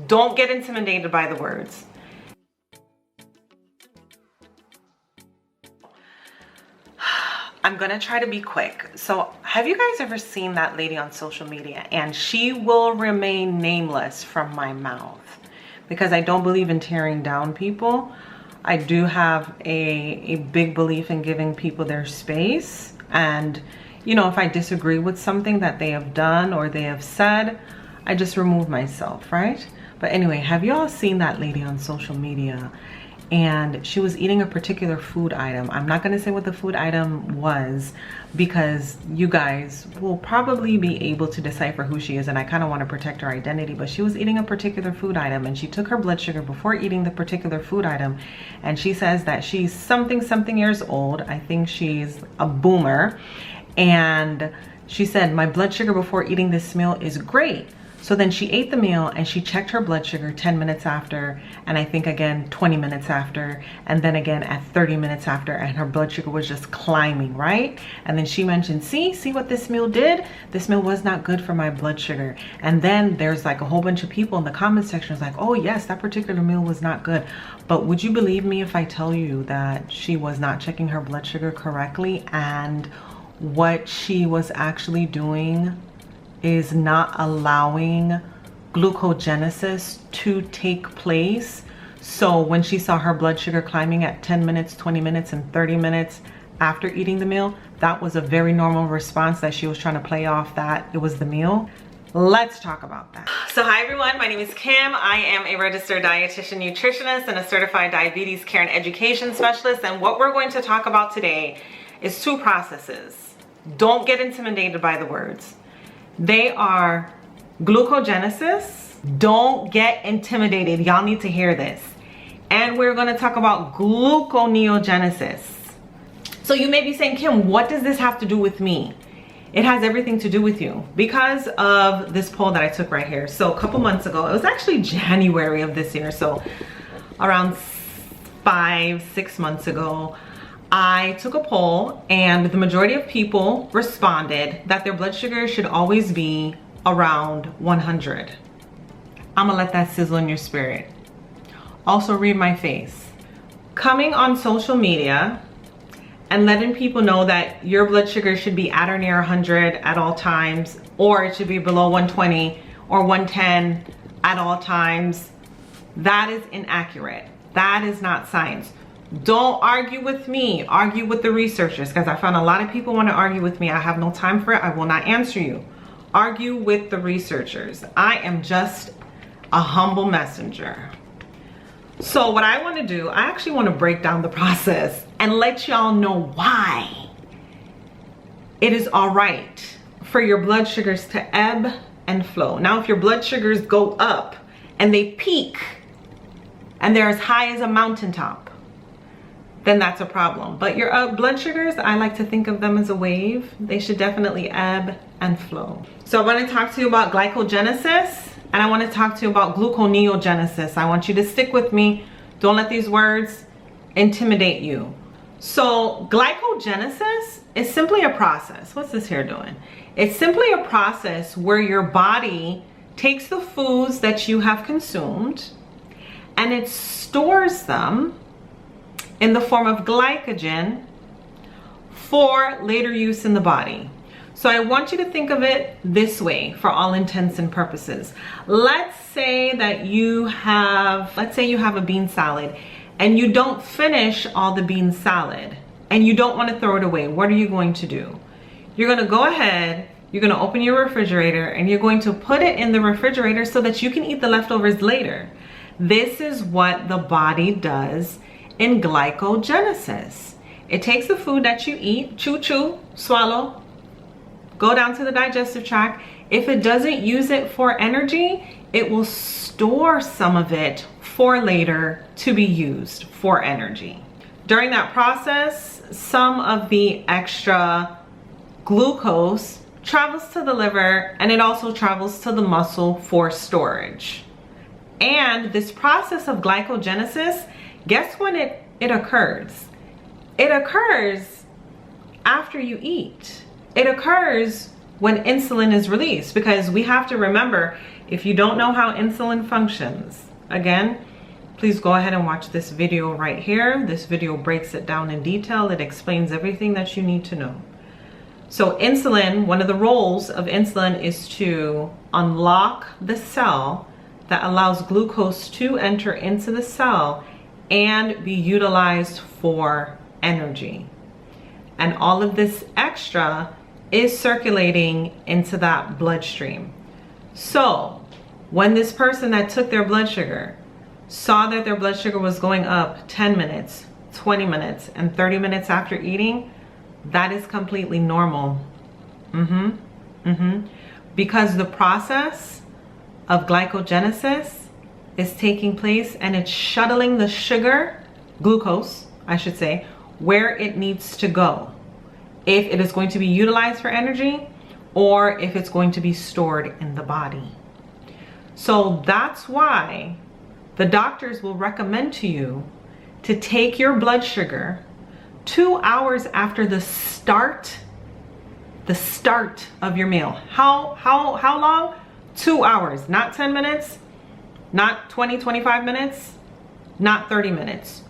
Don't get intimidated by the words. I'm gonna try to be quick. So have you guys ever seen that lady on social media? And she will remain nameless from my mouth because I don't believe in tearing down people. I do have a big belief in giving people their space. And you know, if I disagree with something that they have done or they have said, I just remove myself, right? But anyway, have you all seen that lady on social media? And she was eating a particular food item. I'm not gonna say what the food item was because you guys will probably be able to decipher who she is, and I kind of want to protect her identity. But she was eating a particular food item and she took her blood sugar before eating the particular food item, and she says that she's something years old. I think she's a boomer, and she said my blood sugar before eating this meal is great. So then she ate the meal and she checked her blood sugar 10 minutes after, and I think again 20 minutes after, and then again at 30 minutes after, and her blood sugar was just climbing, right? And then she mentioned, see what this meal did? This meal was not good for my blood sugar. And then there's like a whole bunch of people in the comment section is like, oh yes, that particular meal was not good. But would you believe me if I tell you that she was not checking her blood sugar correctly, and what she was actually doing is not allowing glucogenesis to take place. So when she saw her blood sugar climbing at 10 minutes, 20 minutes, and 30 minutes after eating the meal, that was a very normal response that she was trying to play off that it was the meal. Let's talk about that. So hi everyone, my name is Kim. I am a registered dietitian nutritionist and a certified diabetes care and education specialist. And what we're going to talk about today is two processes. Don't get intimidated by the words. They are glucogenesis. Don't get intimidated. Y'all need to hear this. And we're going to talk about gluconeogenesis. So you may be saying, Kim, what does this have to do with me? It has everything to do with you because of this poll that I took right here. So a couple months ago, it was actually January of this year. So around 5-6 months ago, I took a poll and the majority of people responded that their blood sugar should always be around 100. I'm gonna let that sizzle in your spirit. Also read my face. Coming on social media and letting people know that your blood sugar should be at or near 100 at all times, or it should be below 120 or 110 at all times, that is inaccurate. That is not science. Don't argue with me, argue with the researchers, because I found a lot of people want to argue with me. I have no time for it. I will not answer you. Argue with the researchers. I am just a humble messenger. So what I want to do, I actually want to break down the process and let y'all know why it is all right for your blood sugars to ebb and flow. Now, if your blood sugars go up and they peak and they're as high as a mountaintop, then that's a problem. But your blood sugars, I like to think of them as a wave. They should definitely ebb and flow. So I want to talk to you about glycogenesis, and I want to talk to you about gluconeogenesis. I want you to stick with me. Don't let these words intimidate you. So glycogenesis is simply a process. What's this here doing? It's simply a process where your body takes the foods that you have consumed and it stores them in the form of glycogen for later use in the body. So I want you to think of it this way for all intents and purposes. Let's say you have a bean salad and you don't finish all the bean salad and you don't want to throw it away. What are you going to do? You're going to go ahead, you're going to open your refrigerator and you're going to put it in the refrigerator so that you can eat the leftovers later. This is what the body does in glycogenesis. It takes the food that you eat, chew, swallow, go down to the digestive tract. If it doesn't use it for energy, it will store some of it for later to be used for energy. During that process, some of the extra glucose travels to the liver and it also travels to the muscle for storage. And this process of glycogenesis, guess when it occurs? It occurs after you eat. It occurs when insulin is released, because we have to remember If you don't know how insulin functions, again, please go ahead and watch this video right here. This video breaks it down in detail. It explains everything that you need to know. So insulin, one of the roles of insulin is to unlock the cell that allows glucose to enter into the cell and be utilized for energy. And all of this extra is circulating into that bloodstream. So when this person that took their blood sugar saw that their blood sugar was going up 10 minutes, 20 minutes, and 30 minutes after eating, that is completely normal. Because the process of glycogenesis is taking place and it's shuttling the sugar, glucose, I should say, where it needs to go. If it is going to be utilized for energy or if it's going to be stored in the body. So that's why the doctors will recommend to you to take your blood sugar 2 hours after the start of your meal. How long? 2 hours, not 10 minutes, not 20, 25 minutes, not 30 minutes,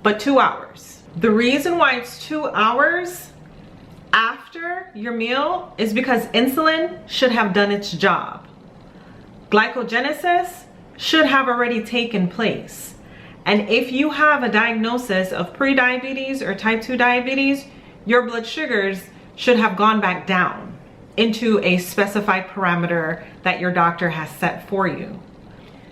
but 2 hours. The reason why it's 2 hours after your meal is because insulin should have done its job. Glycogenesis should have already taken place. And if you have a diagnosis of pre-diabetes or type 2 diabetes, your blood sugars should have gone back down into a specified parameter that your doctor has set for you.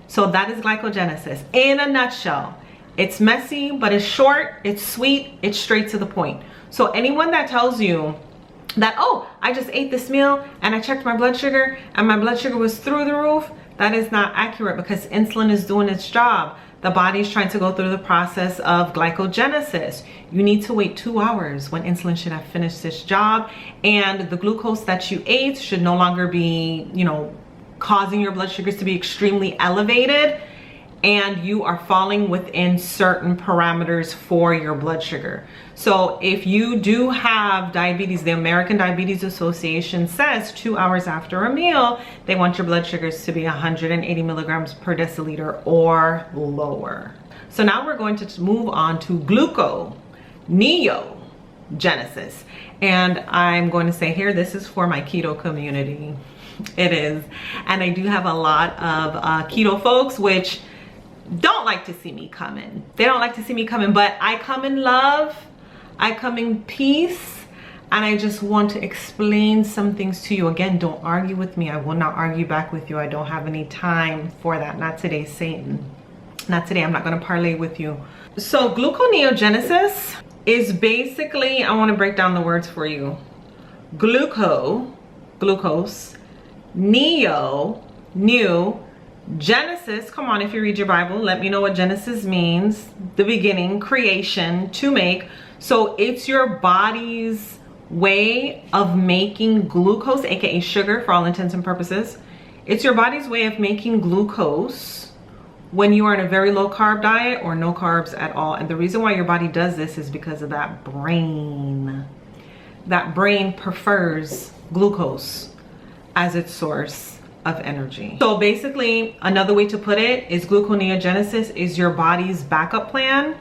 So that is glycogenesis in a nutshell. It's messy, but it's short, it's sweet, it's straight to the point. So anyone that tells you that, oh, I just ate this meal and I checked my blood sugar and my blood sugar was through the roof, that is not accurate because insulin is doing its job. The body is trying to go through the process of glycogenesis. You need to wait 2 hours when insulin should have finished its job, and the glucose that you ate should no longer be, causing your blood sugars to be extremely elevated, and you are falling within certain parameters for your blood sugar. So if you do have diabetes, the American Diabetes Association says 2 hours after a meal, they want your blood sugars to be 180 milligrams per deciliter or lower. So now we're going to move on to gluconeogenesis. And I'm going to say here, this is for my keto community. It is. And I do have a lot of keto folks, which don't like to see me coming. They don't like to see me coming, but I come in love, I come in peace, and I just want to explain some things to you. Again, don't argue with me. I will not argue back with you. I don't have any time for that. Not today, Satan. Not today. I'm not going to parlay with you. So gluconeogenesis is basically, I want to break down the words for you. Glucose, new, Genesis, come on, if you read your Bible, let me know what Genesis means. The beginning, creation, to make. So it's your body's way of making glucose, aka sugar for all intents and purposes. It's your body's way of making glucose when you are in a very low carb diet or no carbs at all. And the reason why your body does this is because of that brain. That brain prefers glucose as its source of energy. So basically, another way to put it is gluconeogenesis is your body's backup plan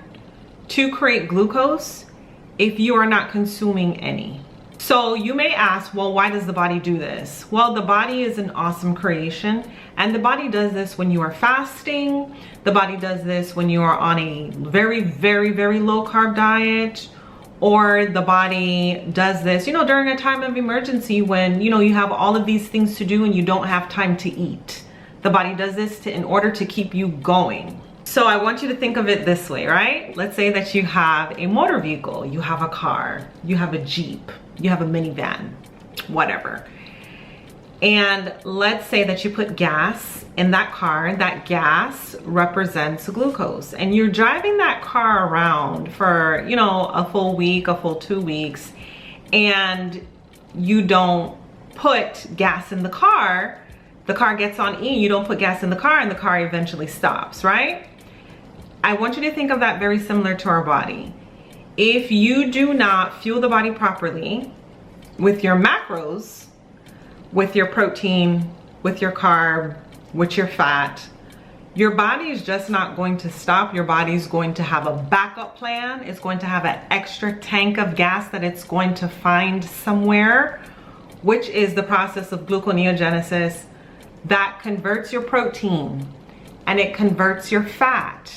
to create glucose if you are not consuming any. So you may ask, well, why does the body do this? Well, the body is an awesome creation, and the body does this when you are fasting. The body does this when you are on a very, very, very low carb diet, or the body does this, during a time of emergency when, you have all of these things to do and you don't have time to eat. The body does this in order to keep you going. So I want you to think of it this way, right? Let's say that you have a motor vehicle, you have a car, you have a Jeep, you have a minivan, whatever. And let's say that you put gas in that car. That gas represents glucose, and you're driving that car around for, a full week, a full 2 weeks, and you don't put gas in the car gets on E, you don't put gas in the car, and the car eventually stops, right? I want you to think of that very similar to our body. If you do not fuel the body properly with your macros, with your protein, with your carb, with your fat, your body is just not going to stop. Your body's going to have a backup plan. It's going to have an extra tank of gas that it's going to find somewhere, which is the process of gluconeogenesis that converts your protein and it converts your fat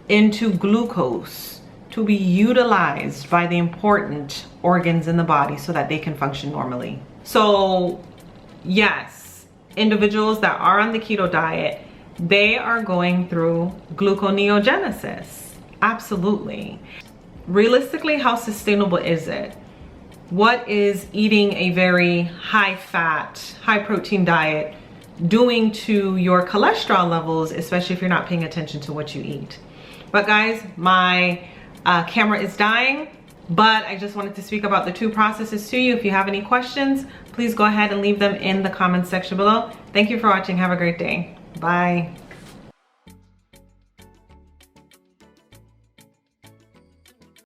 into glucose to be utilized by the important organs in the body so that they can function normally. So yes, individuals that are on the keto diet, they are going through gluconeogenesis. Absolutely. Realistically, how sustainable is it? What is eating a very high fat, high protein diet doing to your cholesterol levels, especially if you're not paying attention to what you eat? But guys, my camera is dying, but I just wanted to speak about the two processes to you. If you have any questions, please go ahead and leave them in the comments section below. Thank you for watching. Have a great day. Bye.